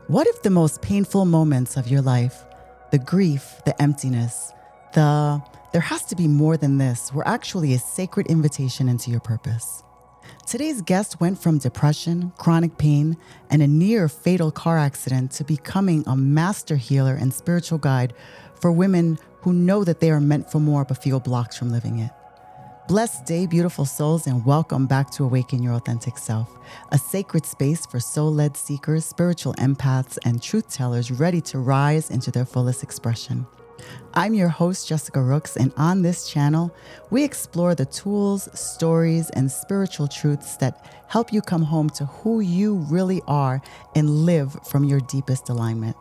What if the most painful moments of your life, the grief, the emptiness, there has to be more than this, were actually a sacred invitation into your purpose? Today's guest went from depression, chronic pain, and a near fatal car accident to becoming a master healer and spiritual guide for women who know that they are meant for more but feel blocked from living it. Blessed day, beautiful souls, and welcome back to Awaken Your Authentic Self, a sacred space for soul-led seekers, spiritual empaths, and truth tellers ready to rise into their fullest expression. I'm your host, Jessica Rooks, and on this channel, we explore the tools, stories, and spiritual truths that help you come home to who you really are and live from your deepest alignment.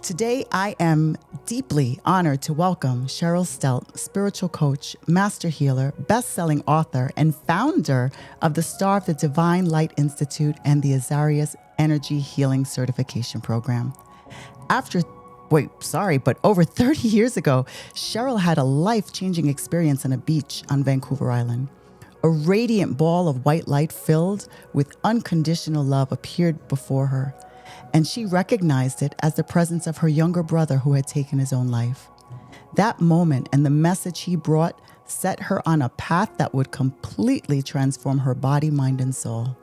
Today, I am deeply honored to welcome Cheryl Stelte, spiritual coach, master healer, best-selling author, and founder of the Star of the Divine Light Institute and the Azarias Energy Healing Certification Program. Over 30 years ago, Cheryl had a life-changing experience on a beach on Vancouver Island. A radiant ball of white light filled with unconditional love appeared before her, and she recognized it as the presence of her younger brother who had taken his own life. That moment and the message he brought set her on a path that would completely transform her body, mind, and soul.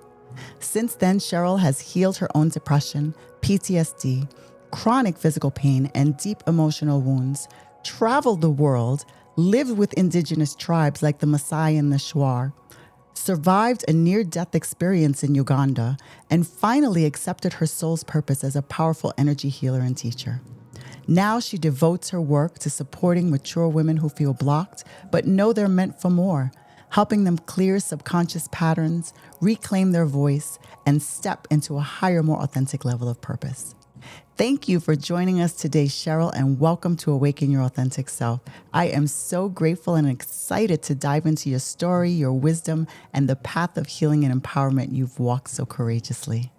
Since then, Cheryl has healed her own depression, PTSD, chronic physical pain, and deep emotional wounds, traveled the world, lived with indigenous tribes like the Maasai and the Shuar, survived a near-death experience in Uganda, and finally accepted her soul's purpose as a powerful energy healer and teacher. Now she devotes her work to supporting mature women who feel blocked but know they're meant for more, helping them clear subconscious patterns, reclaim their voice, and step into a higher, more authentic level of purpose. Thank you for joining us today, Cheryl, and welcome to Awaken Your Authentic Self. I am so grateful and excited to dive into your story, your wisdom, and the path of healing and empowerment you've walked so courageously.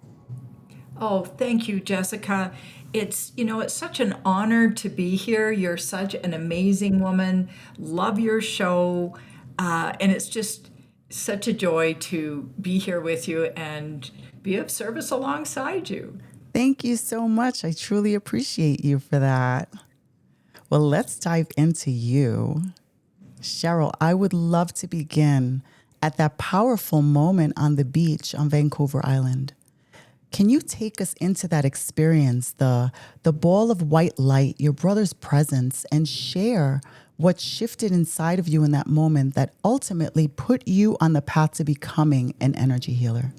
Oh, thank you, Jessica. It's such an honor to be here. You're such an amazing woman. Love your show. And it's just such a joy to be here with you and be of service alongside you. Thank you so much. I truly appreciate you for that. Well, let's dive into you. Cheryl, I would love to begin at that powerful moment on the beach on Vancouver Island. Can you take us into that experience, the ball of white light, your brother's presence, and share what shifted inside of you in that moment that ultimately put you on the path to becoming an energy healer?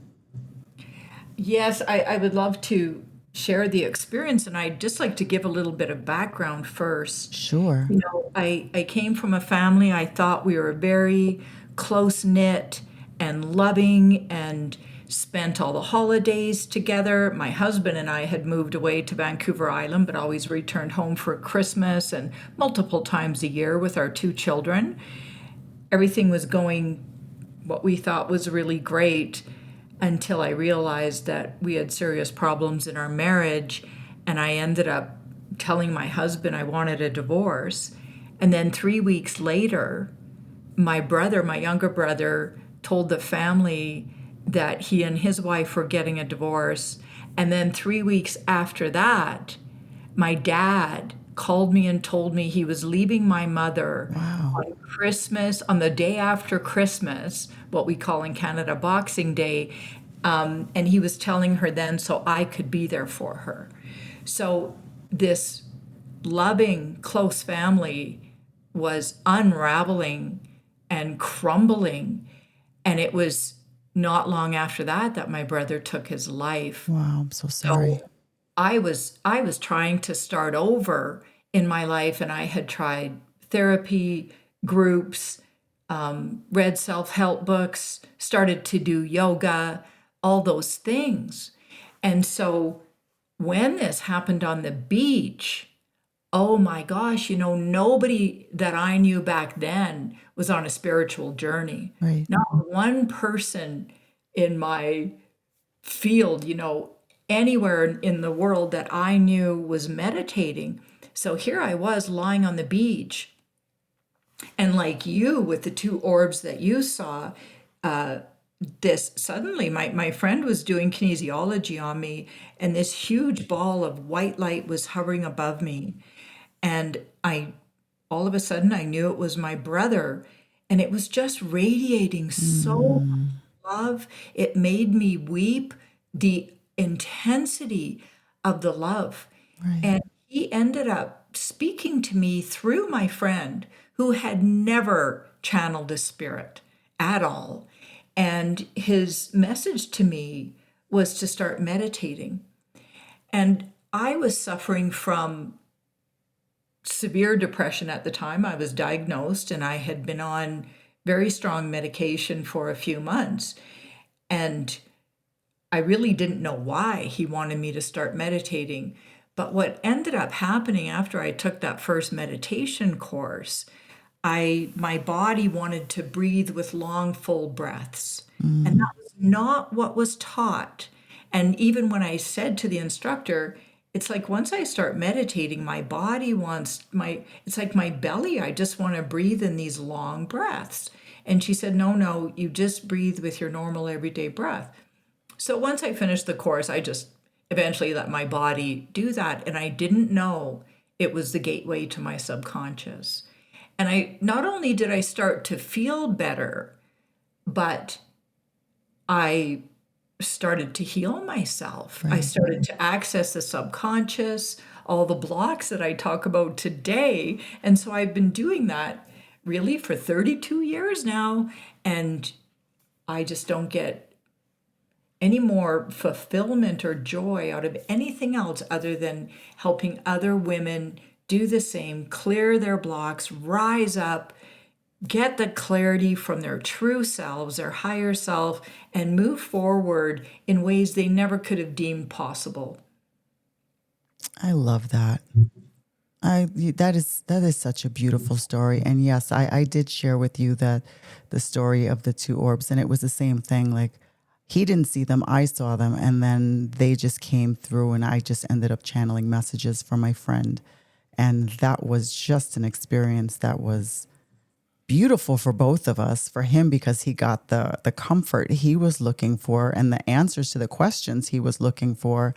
Yes, I would love to share the experience, and I'd just like to give a little bit of background first. Sure. I came from a family. I thought we were very close-knit and loving and spent all the holidays together. My husband and I had moved away to Vancouver Island, but always returned home for Christmas and multiple times a year with our two children. Everything was going what we thought was really great until I realized that we had serious problems in our marriage, and I ended up telling my husband I wanted a divorce. And then 3 weeks later, my younger brother, told the family that he and his wife were getting a divorce. And then 3 weeks after that, my dad called me and told me he was leaving my mother on Christmas, on the day after Christmas, what we call in Canada Boxing Day. And he was telling her then so I could be there for her. So this loving, close family was unraveling and crumbling. And it was not long after that my brother took his life. Wow, I'm so sorry. So I was trying to start over in my life, and I had tried therapy, groups, read self-help books, started to do yoga, all those things. And so when this happened on the beach, oh my gosh, nobody that I knew back then was on a spiritual journey. Right. Not one person in my field, anywhere in the world that I knew was meditating. So here I was lying on the beach. And like you, with the two orbs that you saw, this suddenly, my friend was doing kinesiology on me, and this huge ball of white light was hovering above me. And I, all of a sudden, I knew it was my brother, and it was just radiating so much Mm, love. It made me weep, the intensity of the love. right. And he ended up speaking to me through my friend who had never channeled a spirit at all. And his message to me was to start meditating. And I was suffering from severe depression at the time. I was diagnosed and I had been on very strong medication for a few months. And I really didn't know why he wanted me to start meditating. But what ended up happening after I took that first meditation course, my body wanted to breathe with long, full breaths. And Mm, that was not what was taught. And even when I said to the instructor, it's like once I start meditating, my body wants it's like my belly, I just want to breathe in these long breaths. And she said, no, no, you just breathe with your normal everyday breath. So once I finished the course, I just eventually let my body do that. And I didn't know it was the gateway to my subconscious. And I not only did I start to feel better, but I started to heal myself. I right. started to access the subconscious, all the blocks that I talk about today. And so I've been doing that really for 32 years now. And I just don't get any more fulfillment or joy out of anything else other than helping other women do the same, clear their blocks, rise up, get the clarity from their true selves, their higher self, and move forward in ways they never could have deemed possible. I love that. That is such a beautiful story. And yes, I did share with you that the story of the two orbs, and it was the same thing. Like he didn't see them, I saw them, and then they just came through, and I just ended up channeling messages from my friend. And that was just an experience that was beautiful for both of us. For him, because he got the comfort he was looking for and the answers to the questions he was looking for.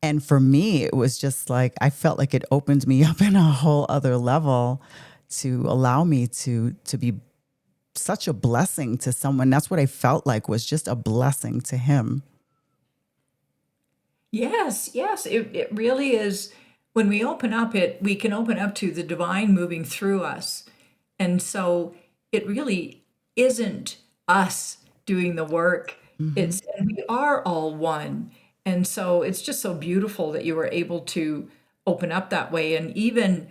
And for me, it was just like I felt like it opened me up in a whole other level to allow me to be such a blessing to someone. That's what I felt like, was just a blessing to him. Yes, yes, it really is. When we open up, we can open up to the divine moving through us. And so it really isn't us doing the work. Hmm. And we are all one. And so it's just so beautiful that you were able to open up that way. And even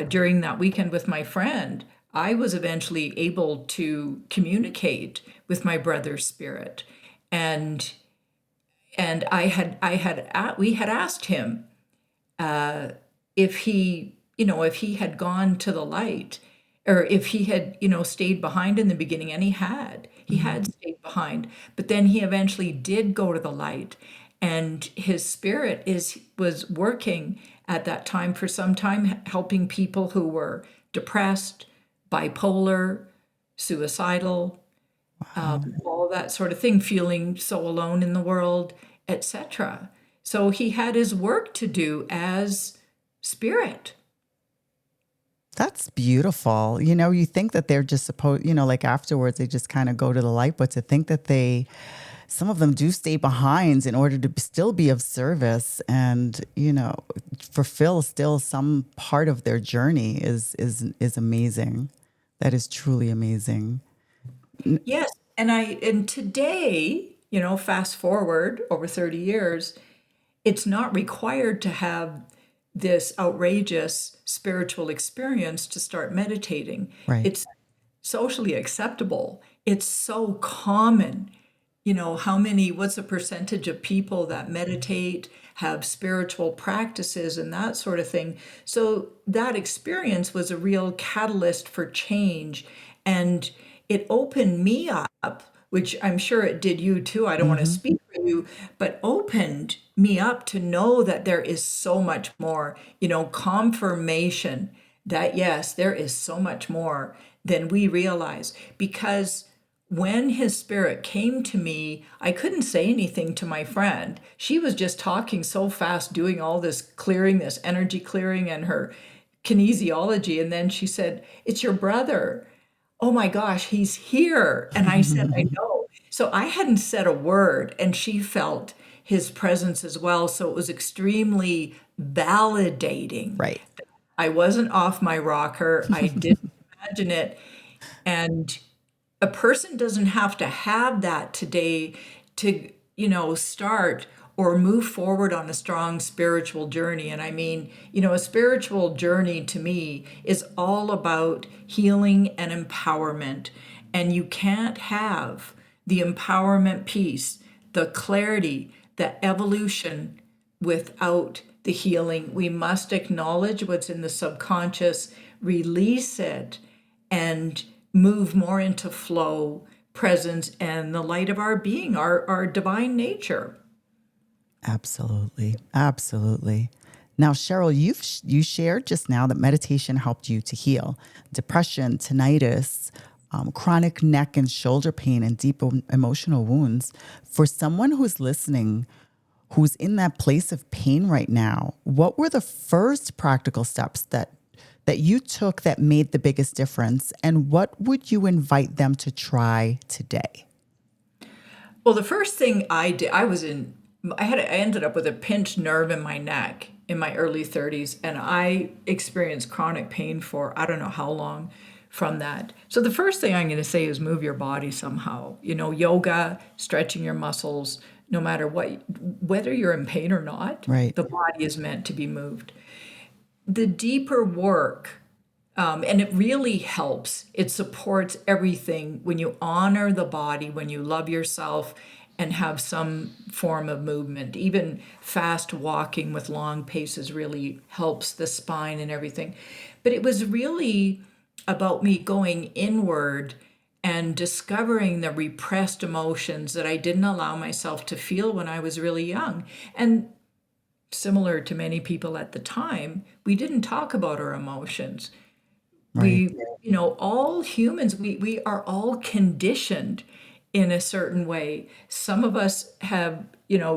during that weekend with my friend, I was eventually able to communicate with my brother's spirit. And we had asked him if if he had gone to the light, or if he had, stayed behind in the beginning, and he Hmm. had stayed behind, but then he eventually did go to the light, and his spirit was working at that time for some time, helping people who were depressed, bipolar, suicidal, Wow. all that sort of thing, feeling so alone in the world, etc. So he had his work to do as spirit. That's beautiful. You think that they're just supposed, like afterwards they just kind of go to the light, but to think that some of them do stay behind in order to still be of service and, fulfill still some part of their journey is amazing. That is truly amazing. Yes, and today, fast forward over 30 years, it's not required to have this outrageous spiritual experience to start meditating. Right. It's socially acceptable. It's so common. What's the percentage of people that meditate, have spiritual practices, and that sort of thing? So that experience was a real catalyst for change. And it opened me up, which I'm sure it did you too. I don't want to Hmm. speak for you, but opened me up to know that there is so much more, confirmation that yes, there is so much more than we realize, because when his spirit came to me, I couldn't say anything to my friend. She was just talking so fast, doing all this clearing, this energy clearing and her kinesiology. And then she said, "It's your brother. Oh my gosh, he's here." And I said, "I know." So I hadn't said a word, and she felt his presence as well. So it was extremely validating. Right. I wasn't off my rocker. I didn't imagine it. And a person doesn't have to have that today to, start or move forward on a strong spiritual journey. And I mean, a spiritual journey to me is all about healing and empowerment. And you can't have the empowerment piece, the clarity, the evolution without the healing. We must acknowledge what's in the subconscious, release it, and move more into flow, presence, and the light of our being, our divine nature. Absolutely. Absolutely. Now, Cheryl, you shared just now that meditation helped you to heal depression, tinnitus, chronic neck and shoulder pain, and deep emotional wounds. For someone who's listening, who's in that place of pain right now, what were the first practical steps that you took that made the biggest difference? And what would you invite them to try today? Well, the first thing I did, I ended up with a pinched nerve in my neck in my early 30s, and I experienced chronic pain for I don't know how long from that. So the first thing I'm going to say is move your body somehow. Yoga, stretching your muscles, no matter what, whether you're in pain or not, Right. the body is meant to be moved. The deeper work, and it really helps, it supports everything when you honor the body, when you love yourself and have some form of movement. Even fast walking with long paces really helps the spine and everything. But it was really about me going inward and discovering the repressed emotions that I didn't allow myself to feel when I was really young. And similar to many people at the time, we didn't talk about our emotions. Right. All humans, we are all conditioned in a certain way. Some of us have,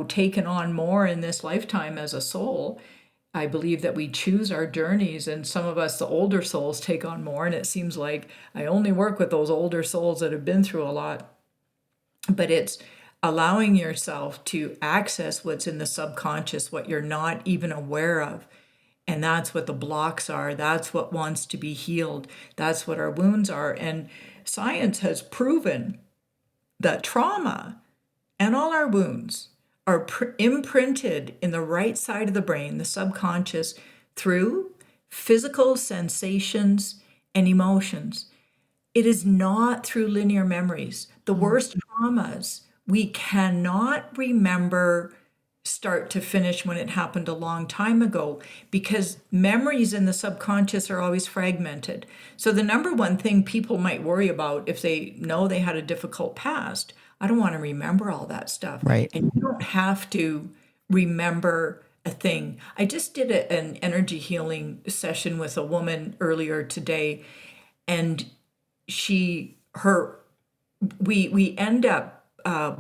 taken on more in this lifetime as a soul. I believe that we choose our journeys, and some of us, the older souls, take on more. And it seems like I only work with those older souls that have been through a lot. But it's allowing yourself to access what's in the subconscious, what you're not even aware of. And that's what the blocks are. That's what wants to be healed. That's what our wounds are. And science has proven that trauma and all our wounds are imprinted in the right side of the brain, the subconscious, through physical sensations and emotions. It is not through linear memories. The worst traumas, we cannot remember start to finish when it happened a long time ago, because memories in the subconscious are always fragmented. So the number one thing people might worry about if they know they had a difficult past, I don't want to remember all that stuff. Right. And you don't have to remember a thing. I just did an energy healing session with a woman earlier today, and we end up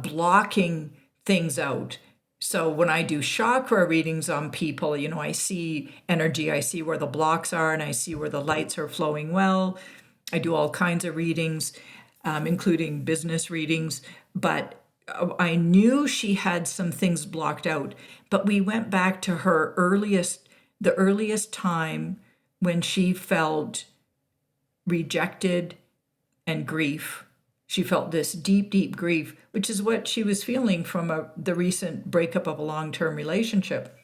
blocking things out. So when I do chakra readings on people, I see energy, I see where the blocks are, and I see where the lights are flowing well. I do all kinds of readings, including business readings, but I knew she had some things blocked out. But we went back to the earliest time when she felt rejected and grief. She felt this deep, deep grief, which is what she was feeling from the recent breakup of a long-term relationship.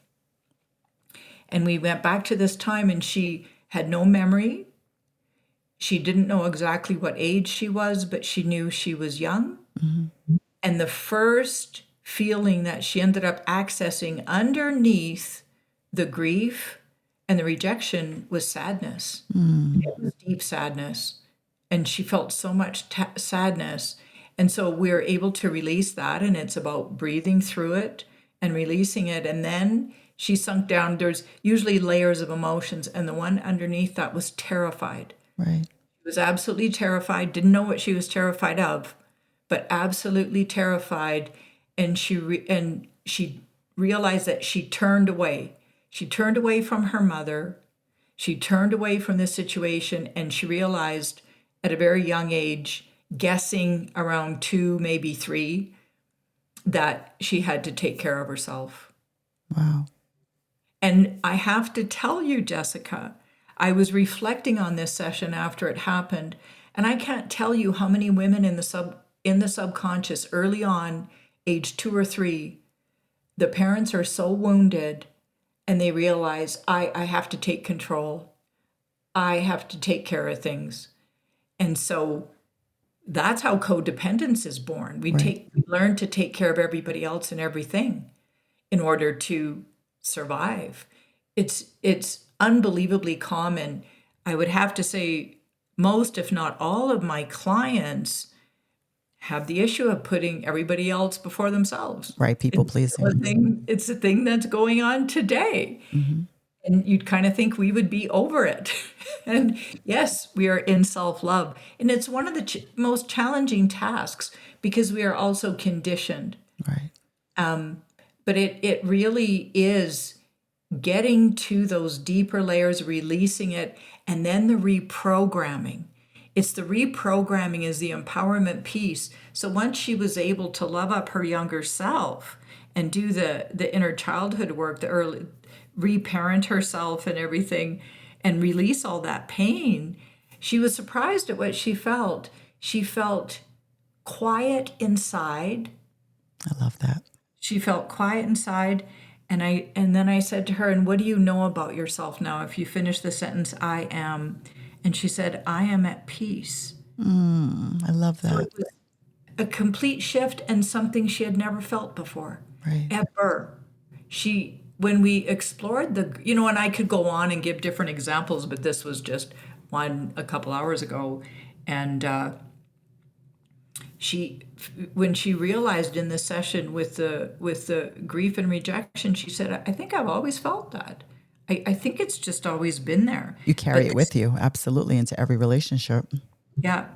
And we went back to this time, and she had no memory. She didn't know exactly what age she was, but she knew she was young. Mm-hmm. And the first feeling that she ended up accessing underneath the grief and the rejection was sadness. It was deep sadness. And she felt so much sadness. And so we're able to release that. And it's about breathing through it and releasing it. And then she sunk down. There's usually layers of emotions. And the one underneath that was terrified. Right. She was absolutely terrified, didn't know what she was terrified of. but absolutely terrified. And she realized that she turned away. She turned away from her mother. She turned away from the situation, and she realized at a very young age, guessing around 2, maybe 3, that she had to take care of herself. Wow. And I have to tell you, Jessica, I was reflecting on this session after it happened, and I can't tell you how many women in the subconscious early on, age 2 or 3, the parents are so wounded and they realize I have to take control. I have to take care of things. And so that's how codependence is born. We learn to take care of everybody else and everything in order to survive. It's unbelievably common. I would have to say most, if not all, of my clients have the issue of putting everybody else before themselves. Right, people pleasing. It's a thing that's going on today. Mm-hmm. And you'd kind of think we would be over it. And yes, we are in self-love. And it's one of the most challenging tasks because we are also conditioned. Right. But it really is getting to those deeper layers, releasing it, and then the reprogramming. It's the reprogramming is the empowerment piece. So once she was able to love up her younger self and do the inner childhood work, the early reparent herself and everything, and release all that pain, she was surprised at what she felt. She felt quiet inside. I love that. She felt quiet inside. And then I said to her, and what do you know about yourself now? If you finish the sentence, I am. And she said, I am at peace. I love that. So it was a complete shift and something she had never felt before. Right. Ever. When we explored and I could go on and give different examples, but this was just one a couple hours ago. And when she realized in the session with the grief and rejection, she said, I think I've always felt that. I think it's just always been there. You carry it with you, absolutely, into every relationship. Yeah.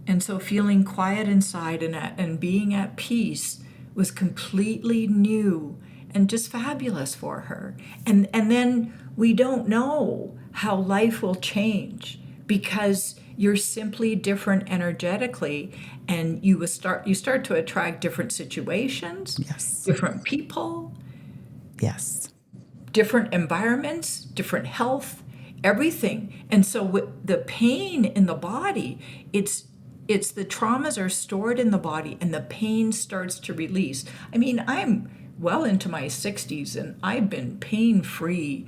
And so feeling quiet inside and being at peace was completely new and just fabulous for her. And then we don't know how life will change because you're simply different energetically, and you start to attract different situations, Yes. different people, Yes. different environments, different health, everything. And so with the pain in the body, it's the traumas are stored in the body and the pain starts to release. I mean, I'm well into my 60s and I've been pain-free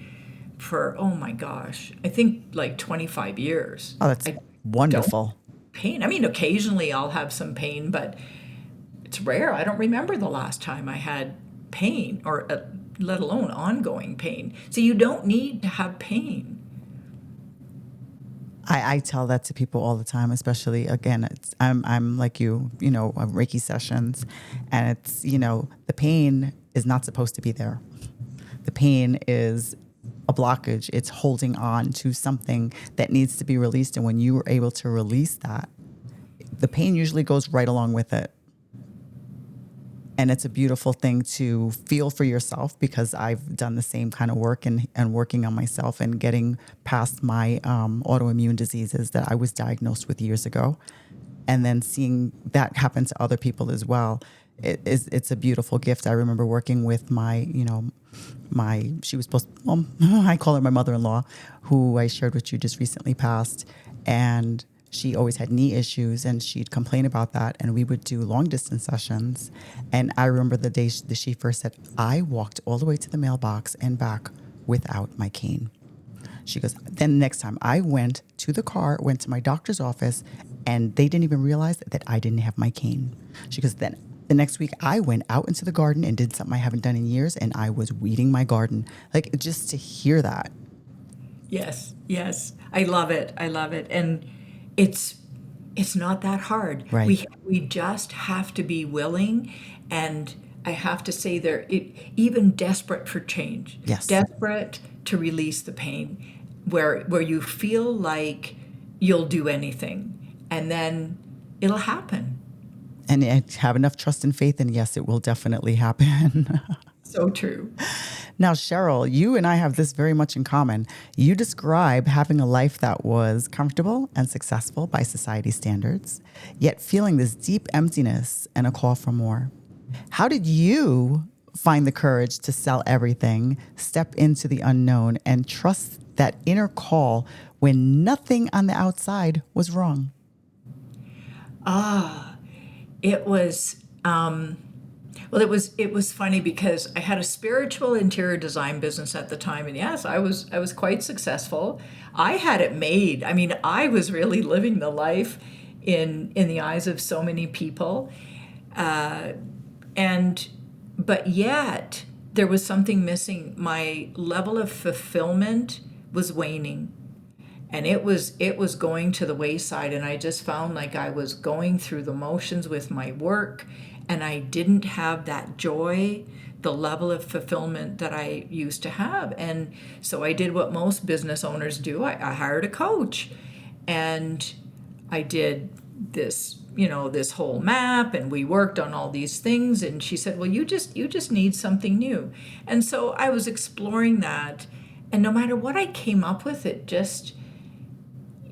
for, oh my gosh, I think like 25 years. Oh, that's wonderful. Pain. I mean, occasionally I'll have some pain, but it's rare. I don't remember the last time I had pain, or let alone ongoing pain. So you don't need to have pain. I tell that to people all the time, especially, again, I'm like you, Reiki sessions, and it's, the pain is not supposed to be there. The pain is a blockage. It's holding on to something that needs to be released. And when you are able to release that, the pain usually goes right along with it. And it's a beautiful thing to feel for yourself, because I've done the same kind of work and working on myself and getting past my autoimmune diseases that I was diagnosed with years ago. And then seeing that happen to other people as well. It's a beautiful gift. I remember working with she was I call her my mother-in-law, who I shared with you just recently passed. And she always had knee issues, and she'd complain about that. And we would do long distance sessions. And I remember the day that she first said, I walked all the way to the mailbox and back without my cane. She goes, then the next time I went to the car, went to my doctor's office, and they didn't even realize that I didn't have my cane. She goes, then the next week I went out into the garden and did something I haven't done in years, and I was weeding my garden. Like, just to hear that. Yes. I love it. And it's not that hard. Right. We just have to be willing, and I have to say even desperate for change. Yes. Desperate to release the pain, where you feel like you'll do anything, and then it'll happen. And have enough trust and faith, and yes, it will definitely happen. So true. Now, Cheryl, you and I have this very much in common. You describe having a life that was comfortable and successful by society standards, yet feeling this deep emptiness and a call for more. How did you find the courage to sell everything, step into the unknown, and trust that inner call when nothing on the outside was wrong? It was it was funny because I had a spiritual interior design business at the time, and yes, I was quite successful. I had it made. I mean, I was really living the life in the eyes of so many people, and but yet there was something missing. My level of fulfillment was waning, and it was going to the wayside, and I just found like I was going through the motions with my work, and I didn't have that joy, the level of fulfillment that I used to have. And so I did what most business owners do. I hired a coach, and I did this whole map, and we worked on all these things, and she said, well, you just need something new. And so I was exploring that, and no matter what I came up with, it just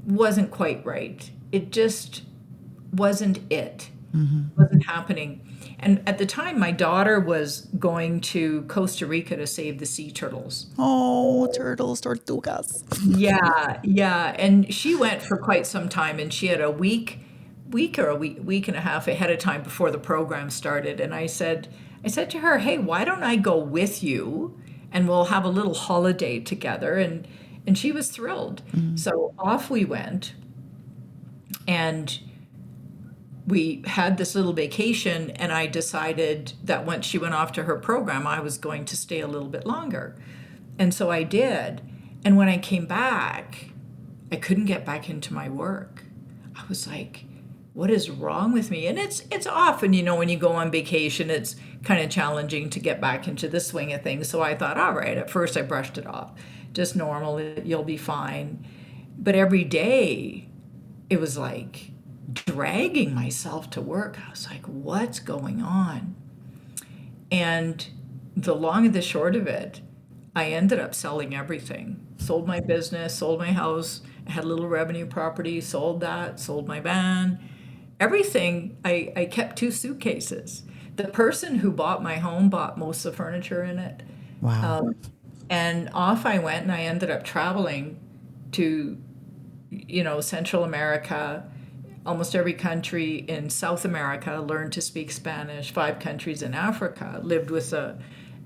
wasn't quite right. It just wasn't it. Wasn't happening. And at the time, my daughter was going to Costa Rica to save the sea turtles. Oh, turtles, tortugas. Yeah. And she went for quite some time, and she had a week and a half ahead of time before the program started. And I said to her, hey, why don't I go with you, and we'll have a little holiday together? And she was thrilled. So off we went, and we had this little vacation, and I decided that once she went off to her program, I was going to stay a little bit longer. And so I did. And when I came back, I couldn't get back into my work. I was like, what is wrong with me? And it's often, when you go on vacation, it's kind of challenging to get back into the swing of things. So I thought, all right, at first I brushed it off. Just normal, you'll be fine. But every day, it was like dragging myself to work. I was like, what's going on? And the long and the short of it, I ended up selling everything. Sold my business, sold my house. I had a little revenue property, sold that, sold my van. Everything, I kept 2 suitcases. The person who bought my home bought most of the furniture in it. Wow. And off I went, and I ended up traveling to, Central America, almost every country in South America, learned to speak Spanish, 5 countries in Africa, lived with the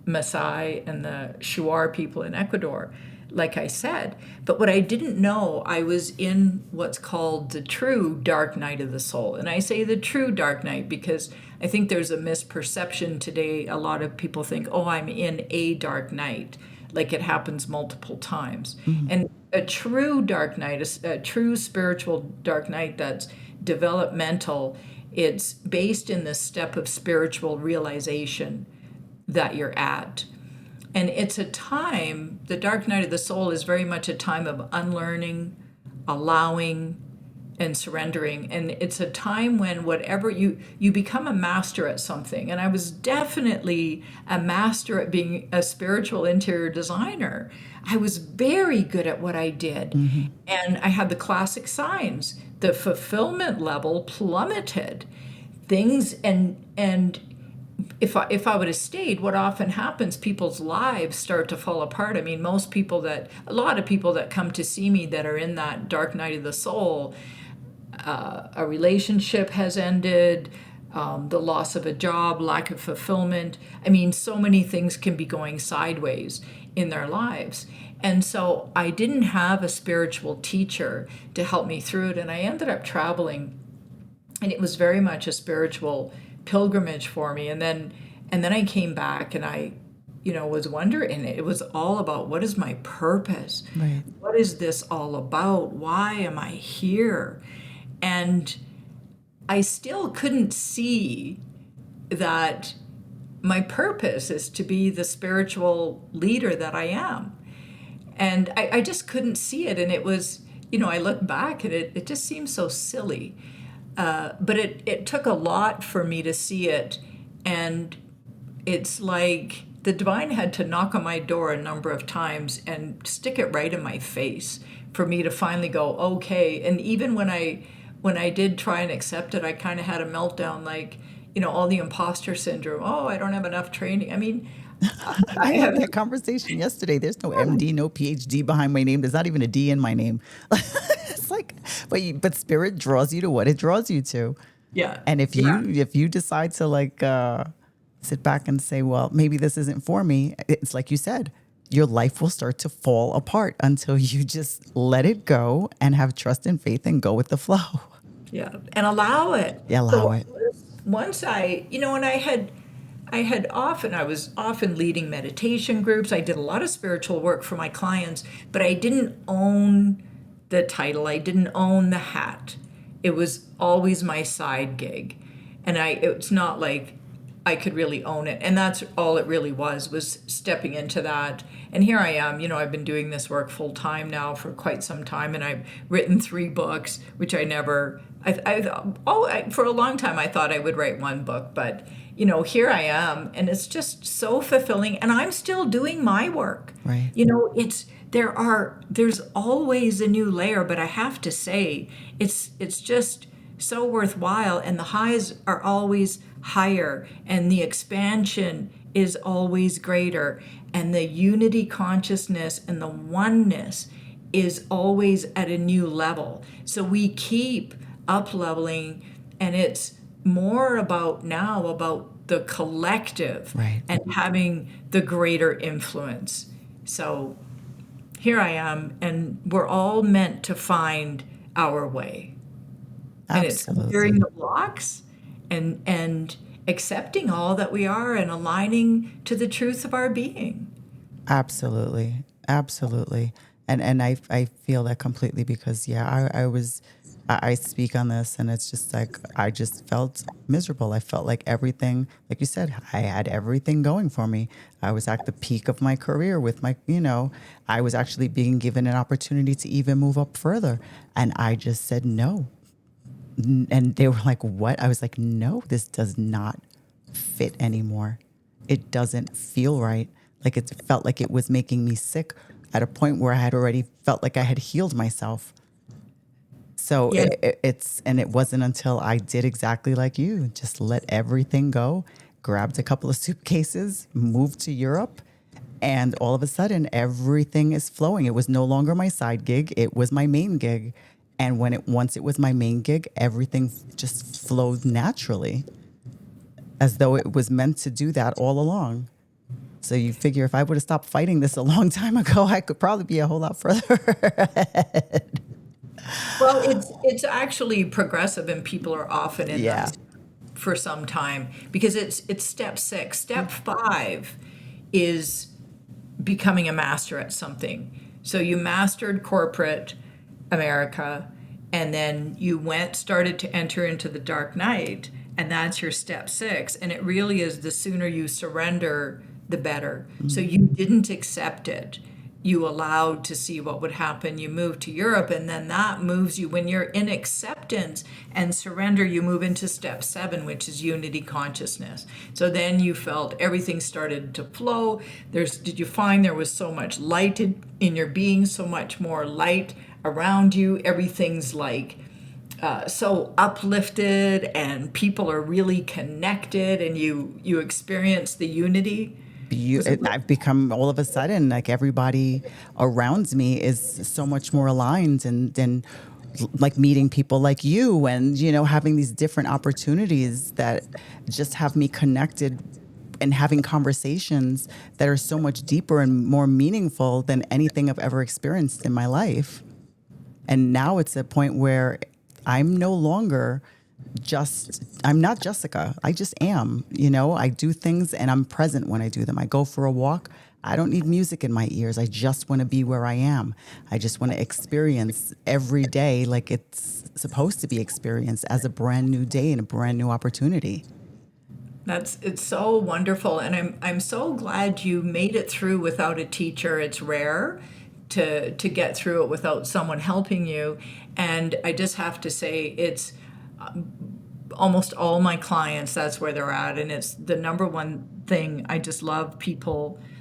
Maasai and the Shuar people in Ecuador, like I said. But what I didn't know, I was in what's called the true dark night of the soul. And I say the true dark night because I think there's a misperception today. A lot of people think, oh, I'm in a dark night, like it happens multiple times. And a true dark night, a true spiritual dark night that's developmental, it's based in the step of spiritual realization that you're at. And it's a time, the dark night of the soul is very much a time of unlearning, allowing, and surrendering. And it's a time when whatever you become a master at something. And I was definitely a master at being a spiritual interior designer. I was very good at what I did. And I had the classic signs. The fulfillment level plummeted. Things and if I would have stayed, what often happens, people's lives start to fall apart. I mean, a lot of people that come to see me that are in that dark night of the soul, a relationship has ended, the loss of a job, lack of fulfillment. I mean, so many things can be going sideways in their lives. And so I didn't have a spiritual teacher to help me through it. And I ended up traveling, and it was very much a spiritual pilgrimage for me. And then I came back, and I was wondering, and it was all about, what is my purpose? Right. What is this all about? Why am I here? And I still couldn't see that my purpose is to be the spiritual leader that I am. And I just couldn't see it. And it was, I look back, and it just seems so silly. But it took a lot for me to see it. And it's like the divine had to knock on my door a number of times and stick it right in my face for me to finally go, okay. And even when I did try and accept it, I kind of had a meltdown, like, all the imposter syndrome. Oh, I don't have enough training. I mean, I I had have, that conversation yesterday. There's no MD, no PhD behind my name. There's not even a D in my name. It's like, but spirit draws you to what it draws you to. yeah, And if yeah. you decide to sit back and say, well, maybe this isn't for me, it's like you said, your life will start to fall apart until you just let it go and have trust and faith and go with the flow. Yeah, and allow it. Yeah, allow So it. once and I was often leading meditation groups. I did a lot of spiritual work for my clients, but I didn't own the title. I didn't own the hat. It was always my side gig. And it's not like I could really own it. And that's all it really was stepping into that. And here I am, I've been doing this work full time now for quite some time. And I've written 3 books, which for a long time, I thought I would write 1 book, but here I am, and it's just so fulfilling. And I'm still doing my work. Right. There's always a new layer, but I have to say, it's just so worthwhile, and the highs are always higher, and the expansion is always greater, and the unity consciousness and the oneness is always at a new level. So we keep up leveling, and it's more about the collective, Right. and having the greater influence. So here I am, and we're all meant to find our way. And it's Absolutely. clearing the blocks and accepting all that we are and aligning to the truth of our being. Absolutely. Absolutely. And I feel that completely because I speak on this, and it's just like, I just felt miserable. I felt like everything, like you said, I had everything going for me. I was at the peak of my career with I was actually being given an opportunity to even move up further. And I just said no. And they were like, what? I was like, no, this does not fit anymore. It doesn't feel right. Like, it felt like it was making me sick at a point where I had already felt like I had healed myself. So Yeah. it wasn't until I did exactly like you, just let everything go, grabbed a couple of suitcases, moved to Europe, and all of a sudden everything is flowing. It was no longer my side gig. It was my main gig. And once it was my main gig, everything just flowed naturally, as though it was meant to do that all along. So you figure if I would have stopped fighting this a long time ago, I could probably be a whole lot further ahead. Well, it's actually progressive, and people are often in Yeah. that for some time, because it's step 6. Step 5 is becoming a master at something. So you mastered corporate America, and then you started to enter into the dark night, and that's your step 6. And it really is, the sooner you surrender, the better. So you didn't accept it. You allowed to see what would happen. You moved to Europe, and then that moves you. When you're in acceptance and surrender, you move into step 7, which is unity consciousness. So then you felt everything started to flow. Did you find there was so much light in your being, so much more light around you? Everything's like so uplifted, and people are really connected, and you experience the unity. I've become, all of a sudden, like, everybody around me is so much more aligned, and like meeting people like you, and having these different opportunities that just have me connected and having conversations that are so much deeper and more meaningful than anything I've ever experienced in my life. And now it's a point where I'm no longer I'm not Jessica. I just am. I do things and I'm present when I do them. I go for a walk. I don't need music in my ears. I just want to be where I am. I just want to experience every day like it's supposed to be experienced, as a brand new day and a brand new opportunity. It's so wonderful, and I'm so glad you made it through without a teacher. It's rare to get through it without someone helping you, and I just have to say almost all my clients, that's where they're at. And it's the number one thing. I just love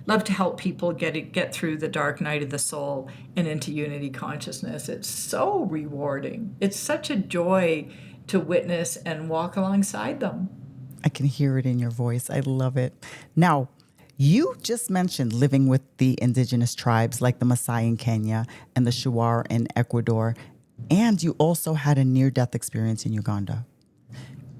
love to help people get through the dark night of the soul and into unity consciousness. It's so rewarding. It's such a joy to witness and walk alongside them. I can hear it in your voice. I love it. Now, you just mentioned living with the indigenous tribes like the Maasai in Kenya and the Shuar in Ecuador, and you also had a near-death experience in Uganda.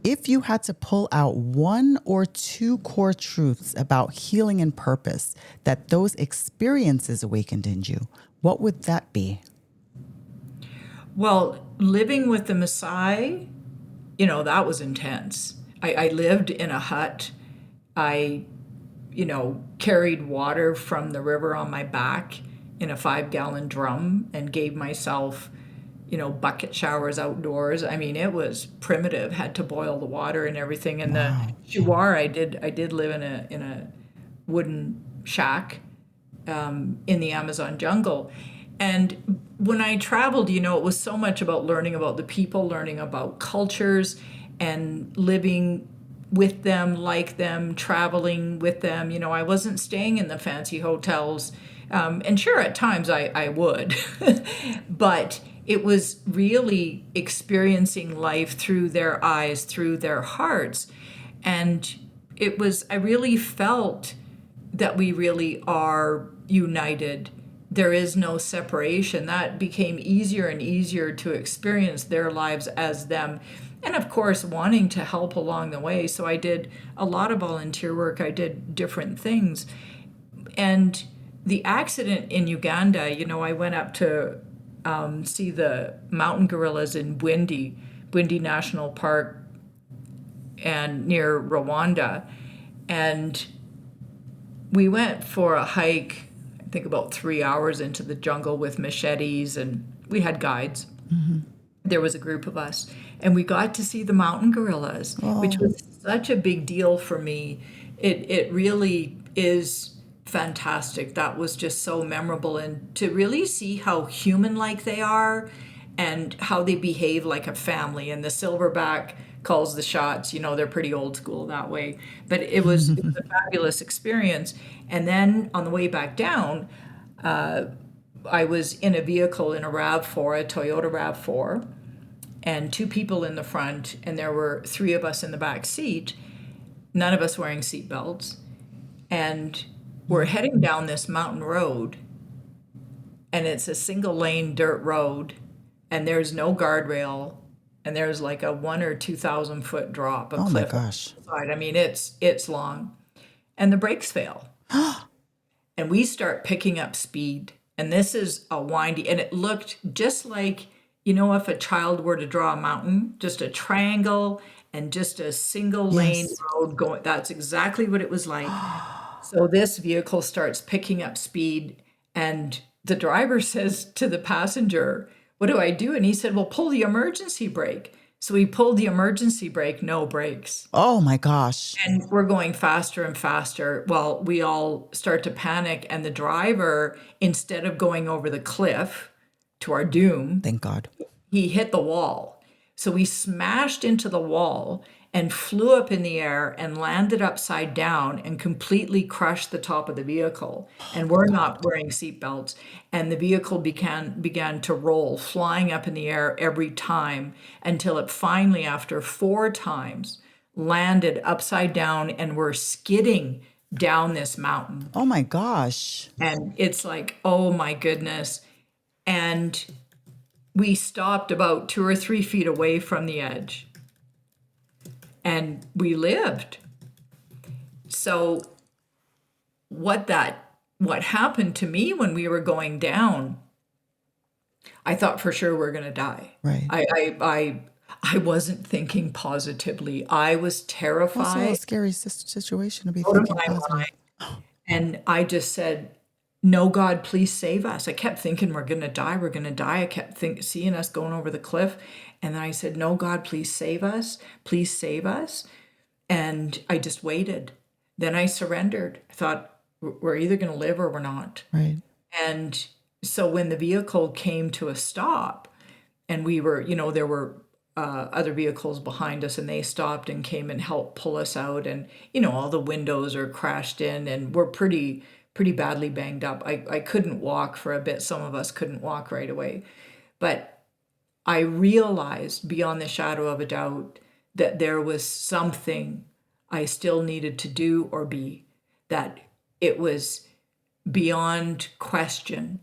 If you had to pull out one or two core truths about healing and purpose that those experiences awakened in you, what would that be? Well, living with the Maasai, that was intense. I lived in a hut. I, carried water from the river on my back in a 5-gallon drum and gave myself, bucket showers outdoors. I mean, it was primitive, had to boil the water and everything. And the Wow. Shuar, I did live in a wooden shack in the Amazon jungle. And when I traveled, it was so much about learning about the people, learning about cultures, and living with them, like them, traveling with them. I wasn't staying in the fancy hotels. And sure, at times I would, but it was really experiencing life through their eyes, through their hearts. And I really felt that we really are united. There is no separation. That became easier and easier to experience their lives as them. And of course, wanting to help along the way. So I did a lot of volunteer work. I did different things. And the accident in Uganda, I went up to see the mountain gorillas in Bwindi National Park and near Rwanda. And we went for a hike, I think about 3 hours into the jungle with machetes, and we had guides. There was a group of us, and we got to see the mountain gorillas, which was such a big deal for me. It really is fantastic. That was just so memorable, and to really see how human-like they are and how they behave like a family. And the silverback calls the shots. They're pretty old school that way. But it was a fabulous experience. And then on the way back down, I was in a vehicle in a RAV4, a Toyota RAV4, and 2 people in the front, and there were 3 of us in the back seat, none of us wearing seatbelts. And we're heading down this mountain road, and it's a single lane dirt road, and there's no guardrail, and there's like a 1,000 or 2,000 foot drop, a Oh my cliff on gosh. the side. I mean, it's long, and the brakes fail, and we start picking up speed. And this is a windy, and it looked just like, if a child were to draw a mountain, just a triangle and just a single lane Yes. road going. That's exactly what it was like. So this vehicle starts picking up speed, and the driver says to the passenger, "What do I do?" And he said, "Well, pull the emergency brake." So he pulled the emergency brake, no brakes. Oh my gosh. And we're going faster and faster. Well, we all start to panic, and the driver, instead of going over the cliff to our doom, Thank God. he hit the wall. So we smashed into the wall and flew up in the air and landed upside down and completely crushed the top of the vehicle. And we're not wearing seatbelts. And the vehicle began to roll, flying up in the air every time until it finally, after 4 times, landed upside down, and we're skidding down this mountain. Oh my gosh. And it's like, oh my goodness. And we stopped about 2 or 3 feet away from the edge, and we lived. So what happened to me when we were going down, I thought for sure we're going to die. Right. I wasn't thinking positively. I was Also a terrified scary situation to be out of thinking my positive. mind. And I just said, "No, God, please save us." I kept thinking we're going to die. We're going to die. I kept seeing us going over the cliff. And then I said, "No, God, please save us. Please save us." And I just waited. Then I surrendered. I thought, we're either going to live or we're not. Right. And so when the vehicle came to a stop, and we were, there were other vehicles behind us, and they stopped and came and helped pull us out. And all the windows are crashed in, and we're pretty badly banged up. I couldn't walk for a bit. Some of us couldn't walk right away, but I realized beyond the shadow of a doubt that there was something I still needed to do or be, that it was beyond question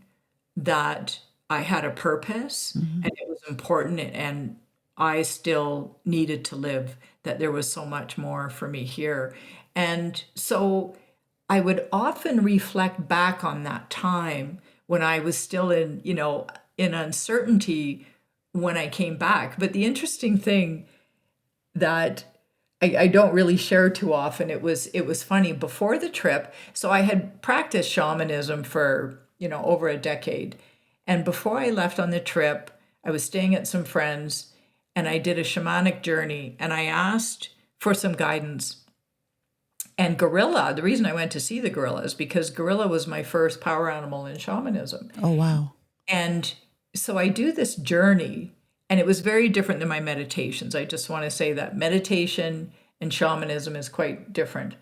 that I had a purpose and it was important, and I still needed to live, that there was so much more for me here. And so I would often reflect back on that time when I was still in uncertainty when I came back. But the interesting thing that I don't really share too often, it was funny before the trip. So I had practiced shamanism for, over a decade. And before I left on the trip, I was staying at some friends and I did a shamanic journey and I asked for some guidance. And gorilla, the reason I went to see the gorilla is because gorilla was my first power animal in shamanism. Oh, wow. And so I do this journey, and it was very different than my meditations. I just want to say that meditation and shamanism is quite different.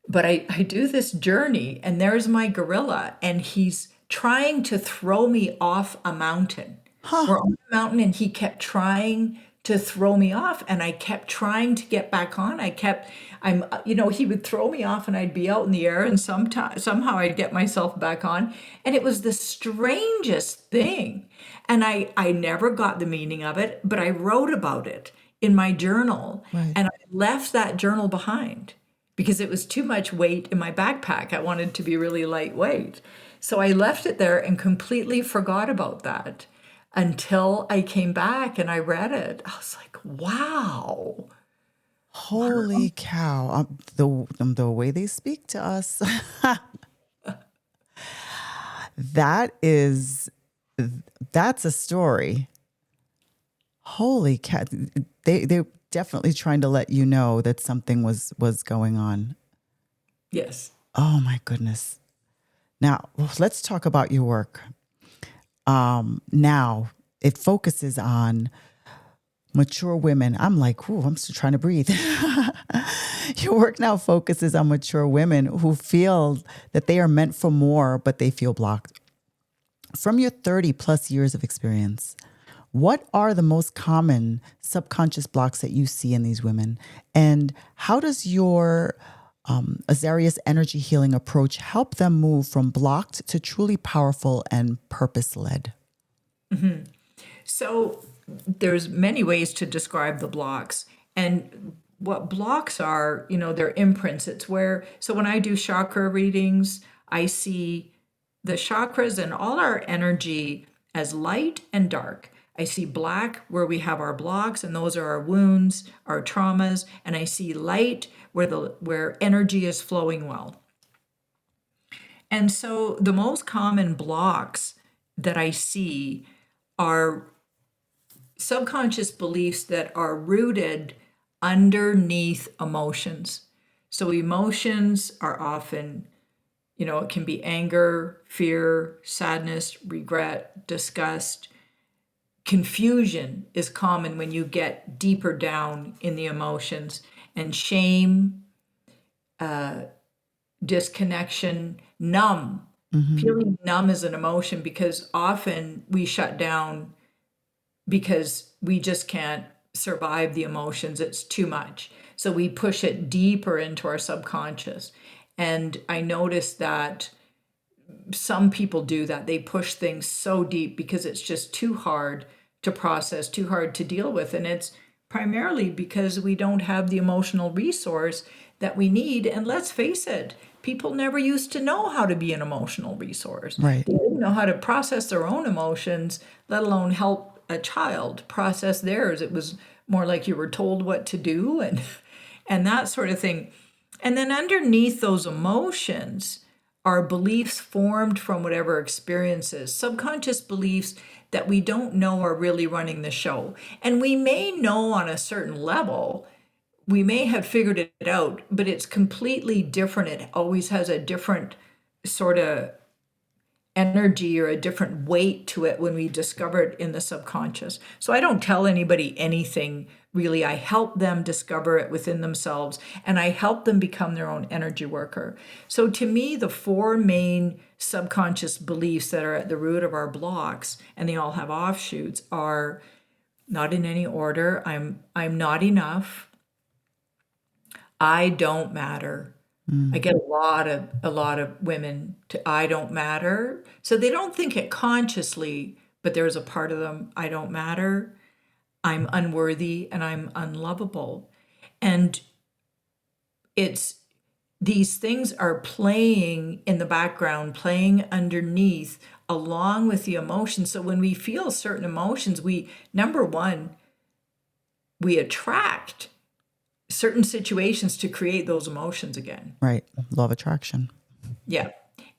But I do this journey, and there's my gorilla, and he's trying to throw me off a mountain. We're on a mountain, and he kept trying to throw me off, and I kept trying to get back on. He would throw me off, and I'd be out in the air, and somehow I'd get myself back on. And it was the strangest thing. And I never got the meaning of it, but I wrote about it in my journal, Right. and I left that journal behind because it was too much weight in my backpack. I wanted to be really lightweight. So I left it there and completely forgot about that until I came back and I read it. I was like, wow. Holy cow. The way they speak to us. That's a story. Holy cow. They're definitely trying to let you know that something was going on. Yes. Oh my goodness. Now, let's talk about your work. Now it focuses on mature women. I'm like, ooh, I'm still trying to breathe. Your work now focuses on mature women who feel that they are meant for more, but they feel blocked. From your 30 plus years of experience, what are the most common subconscious blocks that you see in these women? And how does your Azarias energy healing approach help them move from blocked to truly powerful and purpose-led? Mm-hmm. So there's many ways to describe the blocks. And what blocks are, they're imprints. So when I do chakra readings, I see the chakras and all our energy as light and dark. I see black where we have our blocks, and those are our wounds, our traumas, and I see light where energy is flowing well. And so the most common blocks that I see are subconscious beliefs that are rooted underneath emotions. So emotions are often, it can be anger, fear, sadness, regret, disgust. Confusion is common when you get deeper down in the emotions, and shame, disconnection, numb. Feeling numb is an emotion because often we shut down because we just can't survive the emotions. It's too much. So we push it deeper into our subconscious. And I noticed that some people do that. They push things so deep because it's just too hard to process, too hard to deal with. And it's primarily because we don't have the emotional resource that we need. And let's face it, people never used to know how to be an emotional resource. Right. They didn't know how to process their own emotions, let alone help a child process theirs. It was more like you were told what to do and that sort of thing. And then underneath those emotions are beliefs formed from whatever experiences, subconscious beliefs that we don't know are really running the show. And we may know on a certain level, we may have figured it out, but it's completely different. It always has a different sort of energy or a different weight to it when we discover it in the subconscious. So I don't tell anybody anything really. I help them discover it within themselves, and I help them become their own energy worker. So to me, the four main subconscious beliefs that are at the root of our blocks, and they all have offshoots, are not in any order. I'm not enough. I don't matter. I get a lot of women to I don't matter. So they don't think it consciously, but there's a part of them, I don't matter. I'm unworthy and I'm unlovable. And it's these things are playing in the background, playing underneath along with the emotions. So when we feel certain emotions, number one, we attract certain situations to create those emotions again. Right. Law of attraction. Yeah.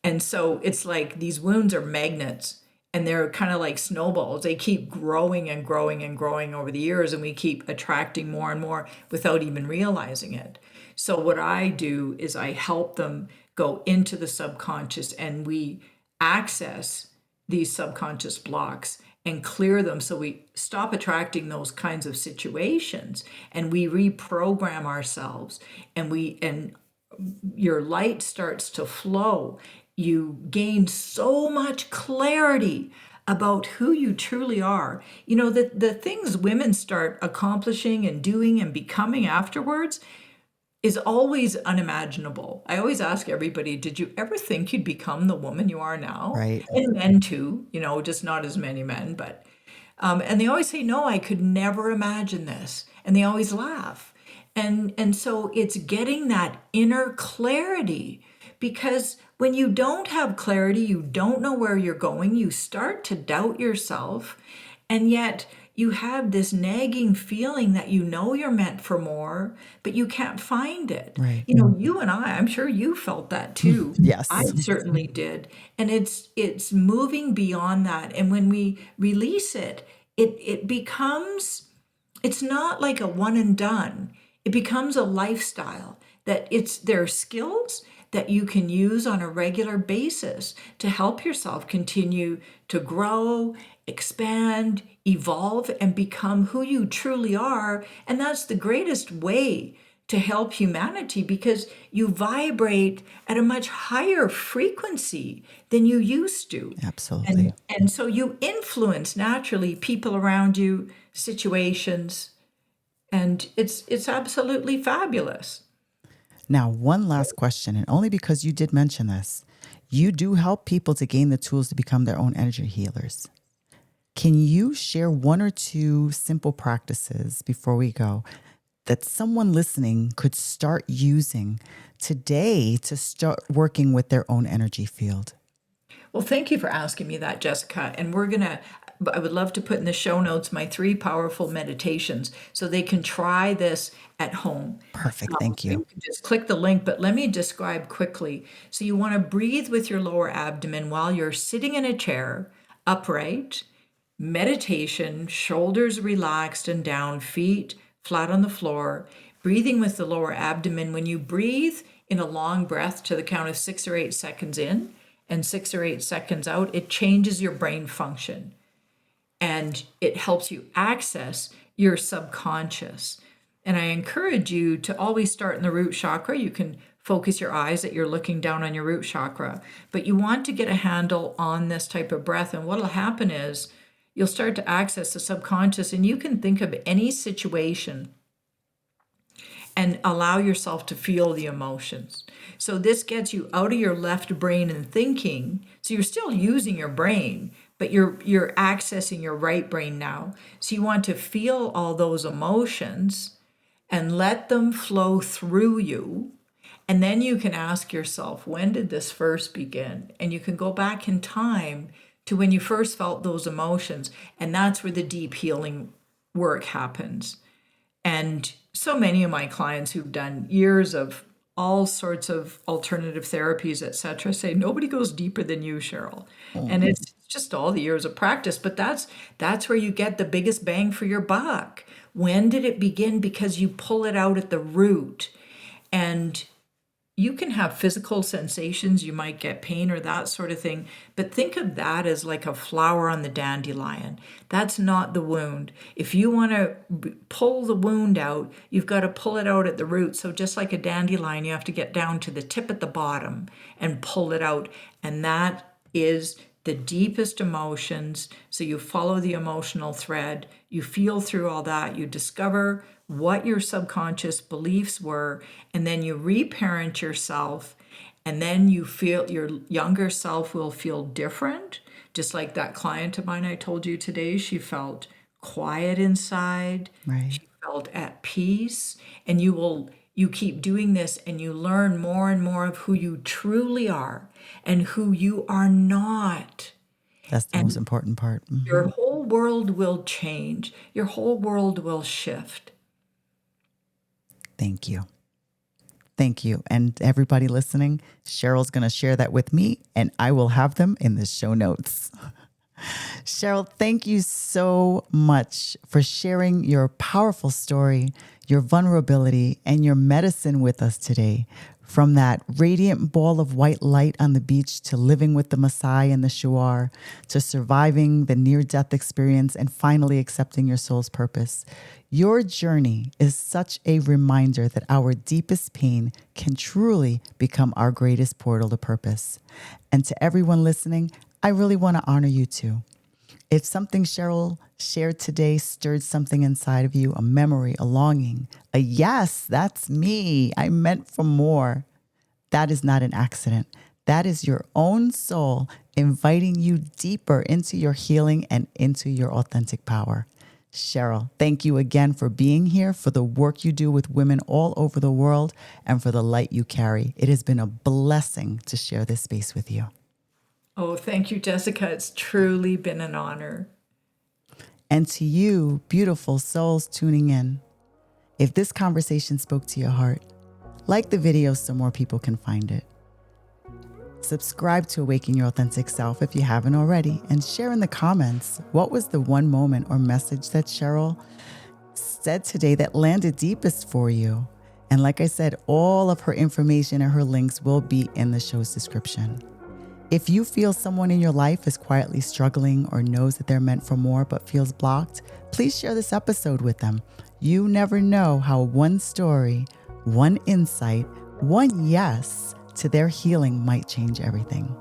And so it's like these wounds are magnets, and they're kind of like snowballs. They keep growing and growing and growing over the years, and we keep attracting more and more without even realizing it. So what I do is I help them go into the subconscious, and we access these subconscious blocks and clear them, so we stop attracting those kinds of situations, and we reprogram ourselves, and your light starts to flow. You gain so much clarity about who you truly are. You know, the things women start accomplishing and doing and becoming afterwards is always unimaginable. I always ask everybody, did you ever think you'd become the woman you are now? Right. And men too, just not as many men, but and they always say, no, I could never imagine this. And they always laugh. And so it's getting that inner clarity, because when you don't have clarity, you don't know where you're going, you start to doubt yourself, and yet you have this nagging feeling that you're meant for more, but you can't find it. Right. You and I'm sure you felt that too. I Yes. certainly did. And it's moving beyond that. And when we release it, it becomes, it's not like a one and done. It becomes a lifestyle, that there are skills that you can use on a regular basis to help yourself continue to grow, expand, evolve, and become who you truly are. And that's the greatest way to help humanity, because you vibrate at a much higher frequency than you used to. Absolutely. And so you influence naturally people around you, situations, and it's absolutely fabulous. Now, one last question, and only because you did mention this. You do help people to gain the tools to become their own energy healers. Can you share one or two simple practices before we go that someone listening could start using today to start working with their own energy field? Well, thank you for asking me that, Jessica. And I would love to put in the show notes my 3 powerful meditations so they can try this at home. Perfect. Thank you. You can just click the link, but let me describe quickly. So you want to breathe with your lower abdomen while you're sitting in a chair, upright, meditation, shoulders relaxed and down, feet flat on the floor, breathing with the lower abdomen. When you breathe in a long breath to the count of 6 or 8 seconds in and 6 or 8 seconds out, it changes your brain function, and it helps you access your subconscious. And I encourage you to always start in the root chakra. You can focus your eyes that you're looking down on your root chakra, but you want to get a handle on this type of breath. And what'll happen is you'll start to access the subconscious, and you can think of any situation and allow yourself to feel the emotions. So this gets you out of your left brain and thinking. So you're still using your brain, but you're accessing your right brain now. So you want to feel all those emotions and let them flow through you. And then you can ask yourself, when did this first begin? And you can go back in time to when you first felt those emotions. And that's where the deep healing work happens. And so many of my clients who've done years of all sorts of alternative therapies, etc., say nobody goes deeper than you, Cheryl. And it's just all the years of practice, but that's where you get the biggest bang for your buck. When did it begin? Because you pull it out at the root. And you can have physical sensations, you might get pain or that sort of thing, but think of that as like a flower on the dandelion. That's not the wound. If you want to pull the wound out, you've got to pull it out at the root. So just like a dandelion, you have to get down to the tip at the bottom and pull it out. And that is the deepest emotions. So you follow the emotional thread, you feel through all that, you discover what your subconscious beliefs were, and then you reparent yourself, and then you feel your younger self will feel different. Just like that client of mine I told you today, she felt quiet inside, Right. she felt at peace, and you keep doing this and you learn more and more of who you truly are and who you are not. That's the most And important part. your whole world will change. Your whole world will shift. Thank you. Thank you. And everybody listening, Cheryl's going to share that with me, and I will have them in the show notes. Cheryl, thank you so much for sharing your powerful story, your vulnerability, and your medicine with us today. From that radiant ball of white light on the beach to living with the Maasai and the Shuar, to surviving the near-death experience and finally accepting your soul's purpose. Your journey is such a reminder that our deepest pain can truly become our greatest portal to purpose. And to everyone listening, I really want to honor you too. If something Cheryl shared today stirred something inside of you, a memory, a longing, a yes, that's me, I meant for more, that is not an accident. That is your own soul inviting you deeper into your healing and into your authentic power. Cheryl, thank you again for being here, for the work you do with women all over the world, and for the light you carry. It has been a blessing to share this space with you. Oh, thank you, Jessica. It's truly been an honor. And to you, beautiful souls tuning in, if this conversation spoke to your heart, like the video so more people can find it. Subscribe to Awaken Your Authentic Self if you haven't already, and share in the comments what was the one moment or message that Cheryl said today that landed deepest for you. And like I said, all of her information and her links will be in the show's description. If you feel someone in your life is quietly struggling or knows that they're meant for more but feels blocked, please share this episode with them. You never know how one story, one insight, one yes to their healing might change everything.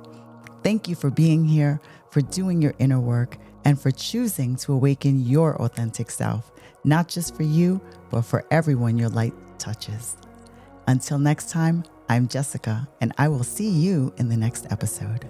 Thank you for being here, for doing your inner work, and for choosing to awaken your authentic self, not just for you, but for everyone your light touches. Until next time, I'm Jessica, and I will see you in the next episode.